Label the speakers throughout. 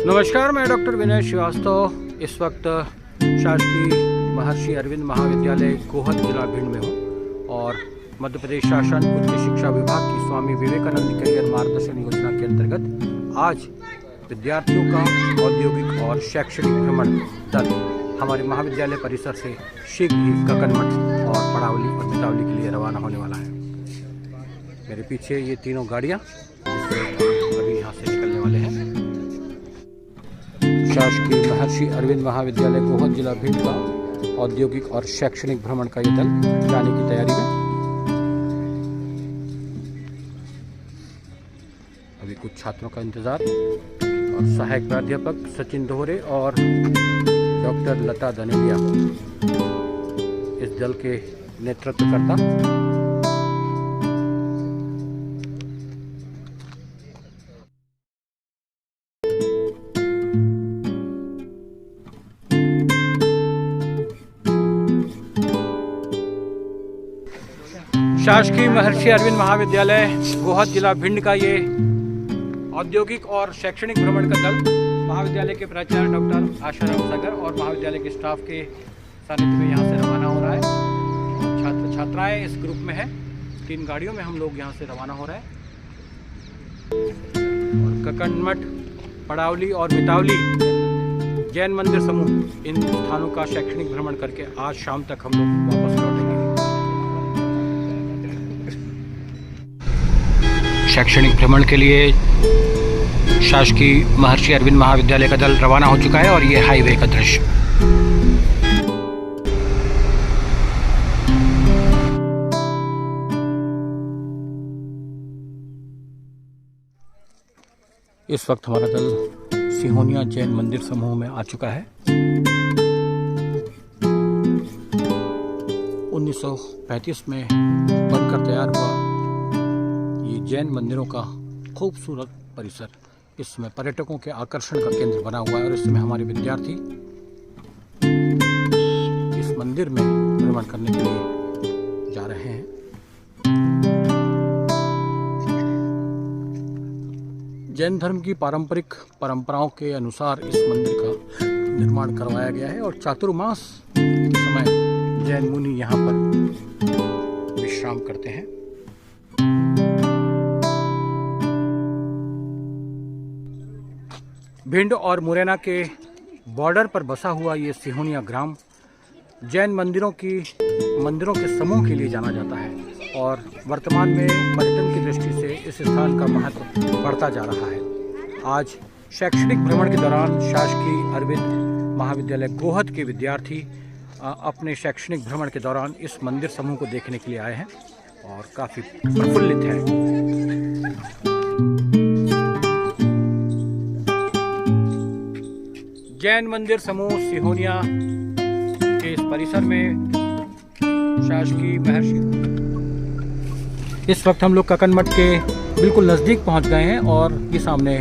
Speaker 1: नमस्कार, मैं डॉक्टर विनय श्रीवास्तव इस वक्त शासकीय महर्षि अरविंद महाविद्यालय गोहद जिला भिंड में हूँ और मध्य प्रदेश शासन उच्च शिक्षा विभाग की स्वामी विवेकानंद करियर मार्गदर्शन योजना के अंतर्गत आज विद्यार्थियों का औद्योगिक और शैक्षणिक भ्रमण दल हमारे महाविद्यालय परिसर से शीघ्र ही ककनमठ और पड़ावली और बितावली के लिए रवाना होने वाला है। मेरे पीछे ये तीनों गाड़ियाँ अभी यहाँ से निकलने वाले हैं। शासकीय महर्षि अरविंद महाविद्यालय गोहद जिला भिंड का औद्योगिक और शैक्षणिक भ्रमण का ये दल जाने की तैयारी में। अभी कुछ छात्रों का इंतजार और सहायक प्राध्यापक सचिन दोहरे और डॉक्टर लता धनेलिया इस दल के नेतृत्व करता। शासकीय महर्षि अरविंद महाविद्यालय गोहद जिला भिंड का ये औद्योगिक और शैक्षणिक भ्रमण का दल महाविद्यालय के प्राचार्य डॉक्टर आशाराम सागर और महाविद्यालय के स्टाफ के सानिध्य में यहाँ से रवाना हो रहा है। छात्र छात्राएं इस ग्रुप में हैं। 3 गाड़ियों में हम लोग यहाँ से रवाना हो रहे हैं और ककनमठ, पड़ावली और बितावली जैन मंदिर समूह इन स्थानों का शैक्षणिक भ्रमण करके आज शाम तक हम लोग वापस लौटेंगे। शैक्षणिक भ्रमण के लिए शासकीय महर्षि अरविंद महाविद्यालय का दल रवाना हो चुका है और ये हाईवे का दृश्य। इस वक्त हमारा दल सिहोनिया जैन मंदिर समूह में आ चुका है। 1935 में बनकर तैयार हुआ ये जैन मंदिरों का खूबसूरत परिसर इस समय पर्यटकों के आकर्षण का केंद्र बना हुआ है और इस समय हमारे विद्यार्थी इस मंदिर में भ्रमण करने के लिए जा रहे हैं। जैन धर्म की पारंपरिक परंपराओं के अनुसार इस मंदिर का निर्माण करवाया गया है और चातुर्मास के समय जैन मुनि यहाँ पर विश्राम करते हैं। भिंड और मुरैना के बॉर्डर पर बसा हुआ ये सिहोनिया ग्राम जैन मंदिरों के समूह के लिए जाना जाता है और वर्तमान में पर्यटन की दृष्टि से इस स्थान का महत्व बढ़ता जा रहा है। आज शैक्षणिक भ्रमण के दौरान शासकीय अरविंद महाविद्यालय गोहद के विद्यार्थी अपने शैक्षणिक भ्रमण के दौरान इस मंदिर समूह को देखने के लिए आए हैं और काफ़ी प्रफुल्लित हैं। जैन मंदिर समूह सिहोनिया के इस परिसर में शासकीय महर्षि इस वक्त हम लोग ककनमठ के बिल्कुल नज़दीक पहुंच गए हैं और ये सामने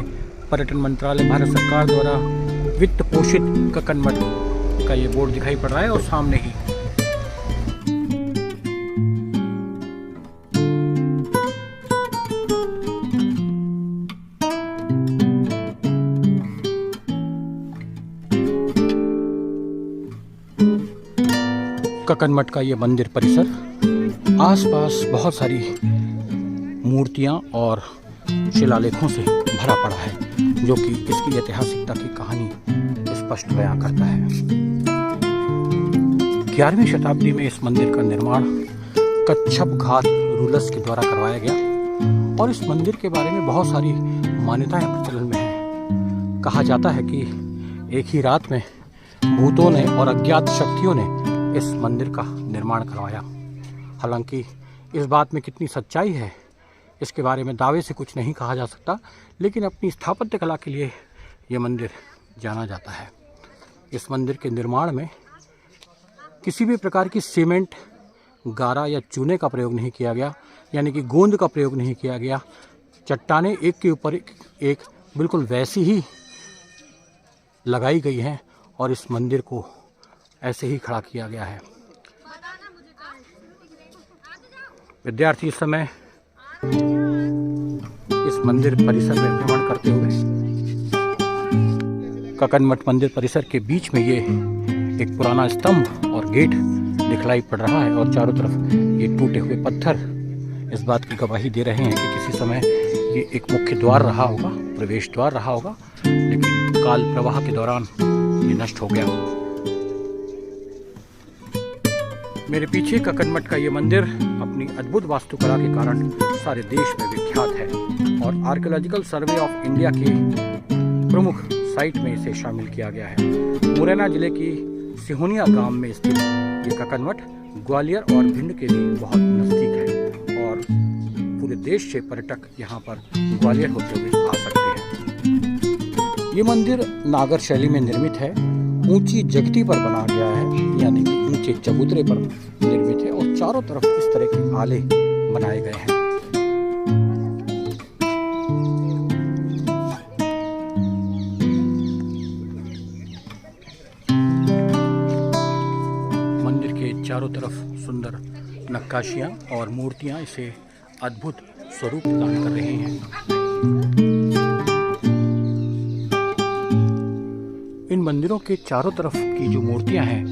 Speaker 1: पर्यटन मंत्रालय भारत सरकार द्वारा वित्त पोषित ककनमठ का ये बोर्ड दिखाई पड़ रहा है और सामने ही ककनमठ का ये मंदिर परिसर आसपास बहुत सारी मूर्तियां और शिलालेखों से भरा पड़ा है जो कि इसकी ऐतिहासिकता की कहानी स्पष्ट बयां करता है। 11वीं शताब्दी में इस मंदिर का निर्माण कच्छप घात रूलस के द्वारा करवाया गया और इस मंदिर के बारे में बहुत सारी मान्यताएं प्रचलन में हैं। कहा जाता है कि एक ही रात में भूतों ने और अज्ञात शक्तियों ने इस मंदिर का निर्माण करवाया। हालांकि इस बात में कितनी सच्चाई है इसके बारे में दावे से कुछ नहीं कहा जा सकता, लेकिन अपनी स्थापत्य कला के लिए ये मंदिर जाना जाता है। इस मंदिर के निर्माण में किसी भी प्रकार की सीमेंट, गारा या चूने का प्रयोग नहीं किया गया, यानी कि गोंद का प्रयोग नहीं किया गया। चट्टानें एक के ऊपर एक बिल्कुल वैसी ही लगाई गई हैं और इस मंदिर को ऐसे ही खड़ा किया गया है। विद्यार्थी इस समय इस मंदिर परिसर में भ्रमण करते हुए कक्कन मठ मंदिर परिसर के बीच में ये एक पुराना स्तंभ और गेट दिखलाई पड़ रहा है और चारों तरफ ये टूटे हुए पत्थर इस बात की गवाही दे रहे हैं कि किसी समय ये एक मुख्य द्वार रहा होगा, प्रवेश द्वार रहा होगा, लेकिन काल प्रवाह के दौरान ये नष्ट हो गया। मेरे पीछे कक्कन मठ का ये मंदिर अपनी अद्भुत वास्तुकला के कारण सारे देश में विख्यात है और आर्कियोलॉजिकल सर्वे ऑफ इंडिया के प्रमुख साइट में इसे शामिल किया गया है। मुरैना जिले की सिहोनिया गांव में स्थित ये कक्कन मठ ग्वालियर और भिंड के लिए बहुत नज़दीक है और पूरे देश से पर्यटक यहाँ पर ग्वालियर होते हुए आ सकते हैं। ये मंदिर नागर शैली में निर्मित है, ऊंची जगती पर बना गया है, यानी कि ऊंचे चबूतरे पर निर्मित है और चारों तरफ इस तरह के आले बनाए गए हैं। मंदिर के चारों तरफ सुंदर नक्काशियां और मूर्तियां इसे अद्भुत स्वरूप प्रदान कर रही हैं। इन मंदिरों के चारों तरफ की जो मूर्तियां हैं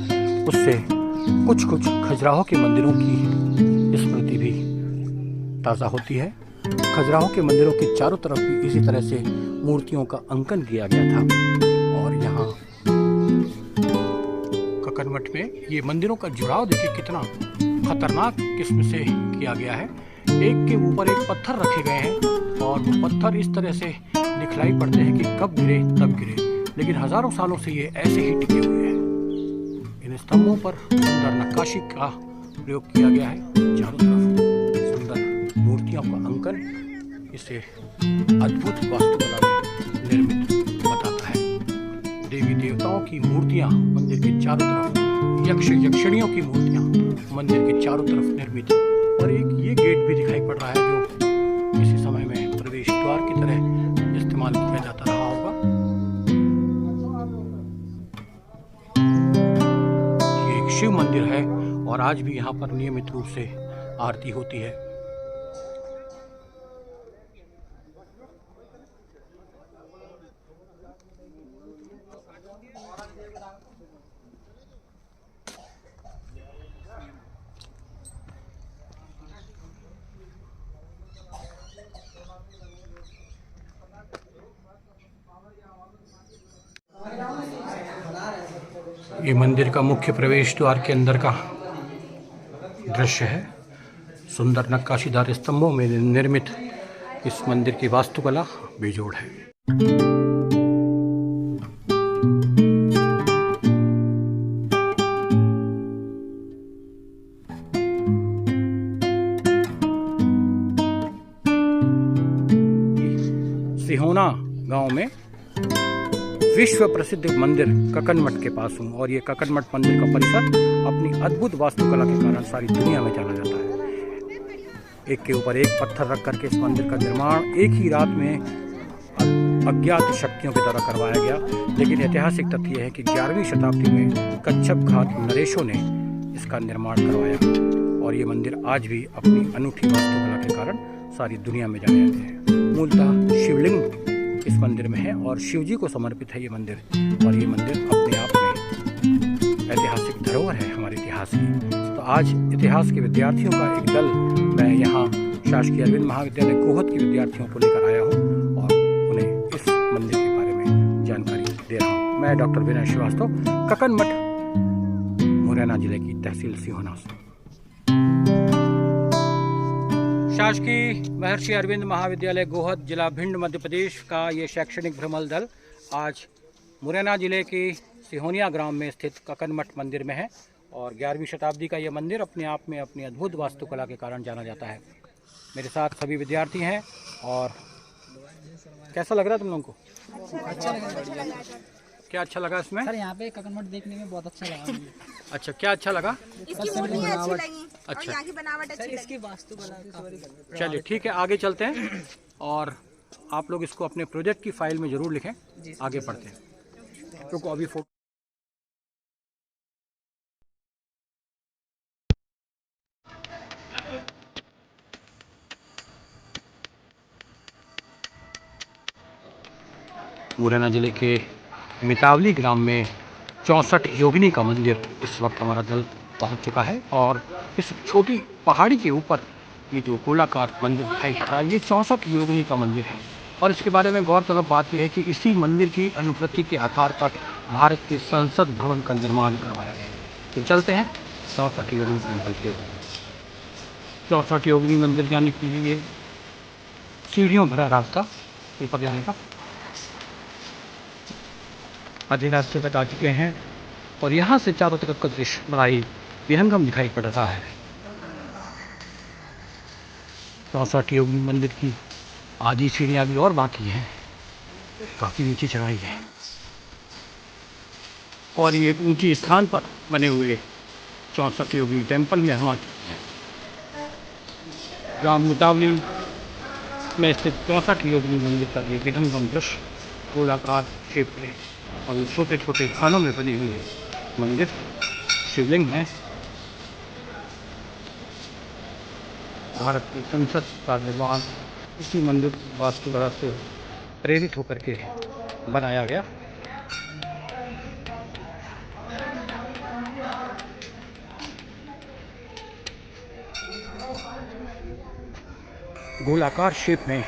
Speaker 1: उससे कुछ खजुराहो के मंदिरों की स्मृति भी ताज़ा होती है। खजुराहो के मंदिरों के चारों तरफ भी इसी तरह से मूर्तियों का अंकन किया गया था और यहाँ कक्कन मठ में ये मंदिरों का जुड़ाव देखिए कितना खतरनाक किस्म से किया गया है। एक के ऊपर एक पत्थर रखे गए हैं और वो पत्थर इस तरह से दिखलाई पड़ते हैं कि कब गिरे तब गिरे, लेकिन हजारों सालों से ये ऐसे ही टिके हुए हैं। इन स्तंभों पर सुंदर नक्काशी का प्रयोग किया गया है, चारों तरफ सुंदर मूर्तियों का अंकन इसे अद्भुत वास्तुकला में निर्मित बताता है। देवी देवताओं की मूर्तियां मंदिर के चारों तरफ, यक्ष यक्षिणियों की मूर्तियां मंदिर के चारों तरफ निर्मित है और एक ये गेट भी दिखाई पड़ रहा है जो किसी समय में प्रवेश द्वार की तरह इस्तेमाल किया जाता रहा होगा। ये एक शिव मंदिर है और आज भी यहाँ पर नियमित रूप से आरती होती है। ये मंदिर का मुख्य प्रवेश द्वार के अंदर का दृश्य है। सुंदर नक्काशीदार स्तंभों में निर्मित इस मंदिर की वास्तुकला बेजोड़ है। सिहोना गांव में विश्व प्रसिद्ध मंदिर कक्कन मठ के पास हूँ और ये कक्कन मठ मंदिर का परिसर अपनी अद्भुत वास्तुकला के कारण सारी दुनिया में जाना जाता है। एक के ऊपर एक पत्थर रख करके इस मंदिर का निर्माण एक ही रात में अज्ञात शक्तियों के द्वारा करवाया गया, लेकिन ऐतिहासिक तथ्य है कि 11वीं शताब्दी में कच्छप घात नरेशों ने इसका निर्माण करवाया और ये मंदिर आज भी अपनी अनूठी वास्तुकला के कारण सारी दुनिया में जाने जाते हैं। मूलतः शिवलिंग इस मंदिर में है और शिव जी को समर्पित है ये मंदिर और ये मंदिर अपने आप में ऐतिहासिक धरोहर है हमारे इतिहास की। तो आज इतिहास के विद्यार्थियों का एक दल मैं यहाँ शासकीय अरविंद महाविद्यालय गोहद के विद्यार्थियों को लेकर आया हूँ और उन्हें इस मंदिर के बारे में जानकारी दे रहा हूँ। मैं डॉक्टर विनय श्रीवास्तव, कक्कन मठ, मुरैना जिले की तहसील सिहोना से। शासकीय महर्षि अरविंद महाविद्यालय गोहद, जिला भिंड, मध्य प्रदेश का ये शैक्षणिक भ्रमण दल आज मुरैना जिले के सिहोनिया ग्राम में स्थित कक्कन मठ मंदिर में है और 11वीं शताब्दी का ये मंदिर अपने आप में अपनी अद्भुत वास्तुकला के कारण जाना जाता है। मेरे साथ सभी विद्यार्थी हैं और कैसा लग रहा है तुम लोगों को?
Speaker 2: अच्छा लगा।
Speaker 1: क्या अच्छा लगा इसमें?
Speaker 2: सर यहाँ पे कक्कन मठ देखने में बहुत अच्छा लगा मुझे।
Speaker 1: अच्छा, क्या अच्छा लगा?
Speaker 3: इसकी मूर्तियाँ अच्छी लगी
Speaker 1: अच्छा।
Speaker 3: और यहाँ की बनावट अच्छी लगी।
Speaker 2: इसकी वास्तुकला
Speaker 1: चलिए ठीक है, आगे चलते हैं और आप लोग इसको अपने प्रोजेक्ट की फाइल में ज़रूर लिखें। आगे पढ़ते हैं। रुको अभी फोटो मुरैना जिले के मितावली ग्राम में 64 योगिनी का मंदिर इस वक्त हमारा दल पहुंच चुका है। और इस छोटी पहाड़ी के ऊपर ये जो गोलाकार मंदिर दिखाई पड़ रहा है, ये 64 योगिनी का मंदिर है। और इसके बारे में गौरतलब बात यह है कि इसी मंदिर की अनुकृति के आधार पर भारत के संसद भवन का निर्माण करवाया गया है। तो चलते हैं 64 योगिनी मंदिर के 64 योगिनी मंदिर जाने के लिए सीढ़ियों भरा रास्ता ऊपर जाने का। आधे रास्ते तक आ चुके हैं और यहाँ से चारों तरफ का दृश्य बड़ा ही विहंगम दिखाई पड़ रहा है। 64 योगिनी मंदिर की आधी सीढ़ियाँ भी और बाकी हैं, काफ़ी ऊंची चढ़ाई है। और ये ऊंची स्थान पर बने हुए 64 योगिनी टेम्पल में हम ग्राम मितावली में स्थित 64 योगिनी मंदिर का ये विहंगम दृश्य गोलाकार शेप में और छोटे छोटे खानों में बनी हुई मंदिर शिवलिंग है। भारत की संसद का निर्माण इसी मंदिर वास्तुकला से प्रेरित होकर के बनाया गया। गोलाकार शेप में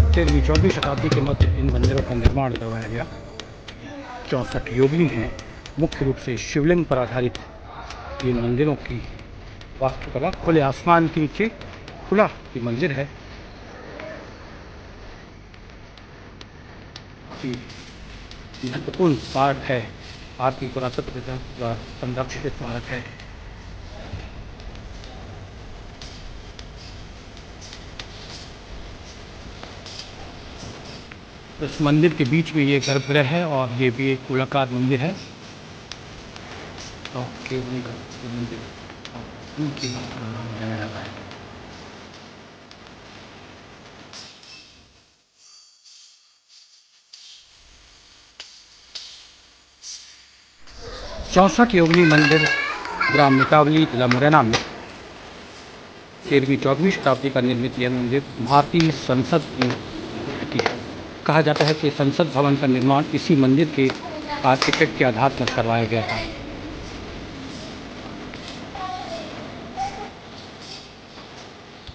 Speaker 1: 13वीं-14वीं शताब्दी के मध्य इन मंदिरों का निर्माण करवाया गया। 64 योगिनी हैं, मुख्य रूप से शिवलिंग पर आधारित इन मंदिरों की वास्तुकला खुले आसमान के नीचे खुला ये मंदिर है। महत्वपूर्ण स्मारक है, भारतीय पुरातत्व द्वारा संरक्षित स्मारक है। इस मंदिर के बीच में ये गर्भगृह है और ये भी एक गोलाकार मंदिर है। मंदिर चौसठ योगिनी मंदिर ग्राम मितावली जिला मुरैना में 13वीं-14वीं शताब्दी का निर्मित यह मंदिर भारतीय संसद की है। कहा जाता है कि संसद भवन का निर्माण इसी मंदिर के आर्किटेक्ट के आधार पर करवाया गया था।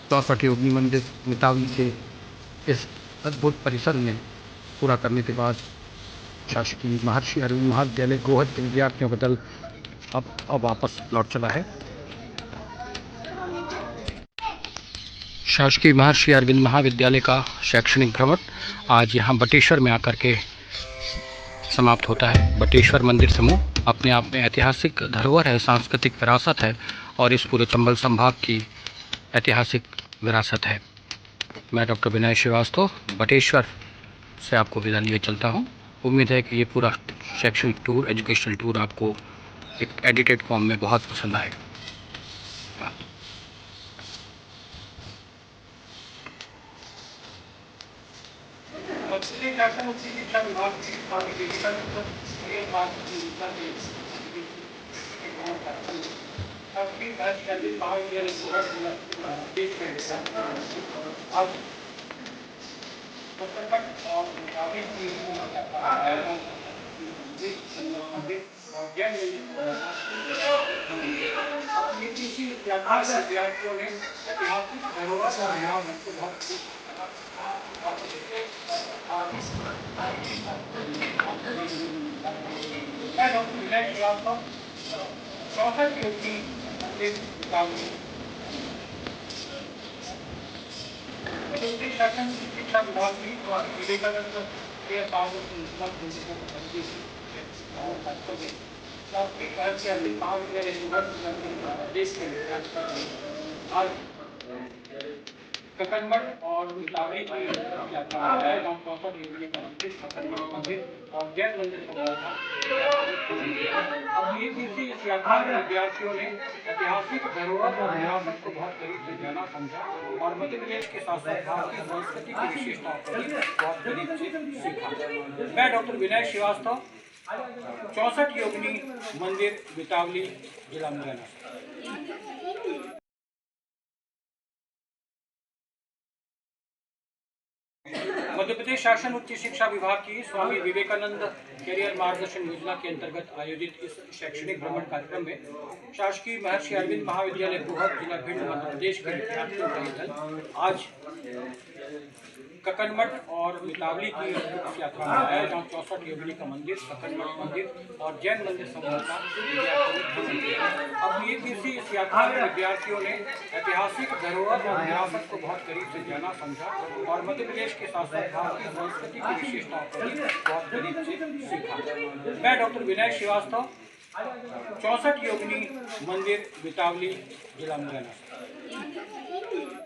Speaker 1: चौसठ योगिनी मंदिर मितावली के इस अद्भुत परिसर में पूरा करने के बाद शासकीय महर्षि अरविंद महाविद्यालय गोहद के विद्यार्थियों का दल अब वापस लौट चला है। शासकीय महर्षि अरविंद महाविद्यालय का शैक्षणिक भ्रमण आज यहाँ बटेश्वर में आकर के समाप्त होता है। बटेश्वर मंदिर समूह अपने आप में ऐतिहासिक धरोहर है, सांस्कृतिक विरासत है और इस पूरे चंबल संभाग की ऐतिहासिक विरासत है। मैं डॉक्टर विनय श्रीवास्तव बटेश्वर से आपको विदा लिए चलता हूँ। उम्मीद है कि ये पूरा शैक्षणिक टूर, एजुकेशनल टूर आपको एक एडिटेड फॉर्म में बहुत पसंद आएगा। विद्यार्थियों ने ऐतिहासिक धरोहर का निर्माण डॉक्टर विनय श्रीवास्तव 64 योगिनी मंदिर मितावली शासन शिक्षा विभाग की विवेकानंद के देश के ककनमठ और मितावली की यात्रा मंदिर और जैन मंदिर अब ये किसी इस यात्रा में विद्यार्थियों ने ऐतिहासिक धरोहर और विरासत को बहुत करीब से जाना समझा और मध्य प्रदेश के साथ साथ भारतीय संस्कृति की विशेषताओं को भी बहुत करीब से सीखा। मैं डॉक्टर विनय श्रीवास्तव 64 योगिनी मंदिर मितावली जिला मुरैना। मध्य प्रदेश शासन उच्च शिक्षा विभाग की स्वामी विवेकानंद कैरियर मार्गदर्शन योजना के अंतर्गत आयोजित इस शैक्षणिक भ्रमण कार्यक्रम में शासकीय महर्षि अरविंद महाविद्यालय गोहद जिला भिंड मध्य प्रदेश के विद्यार्थियों का ये दल आज ककनमठ और मितावली की इस यात्रा में आया, जहाँ 64 योगिनी का मंदिर, ककनमठ मंदिर और जैन मंदिर समूह का विद्यार्थियों ने भ्रमण किया। अपनी एक दिवसीय इस यात्रा में विद्यार्थियों ने ऐतिहासिक धरोहर और विरासत को बहुत करीब से जाना, समझा और मध्य प्रदेश के साथ साथ भारतीय संस्कृति की विशेषताओं को भी बहुत करीब से सीखा। मैं डॉक्टर विनय श्रीवास्तव, 64 योगिनी मंदिर, मितावली, जिला मुरैना।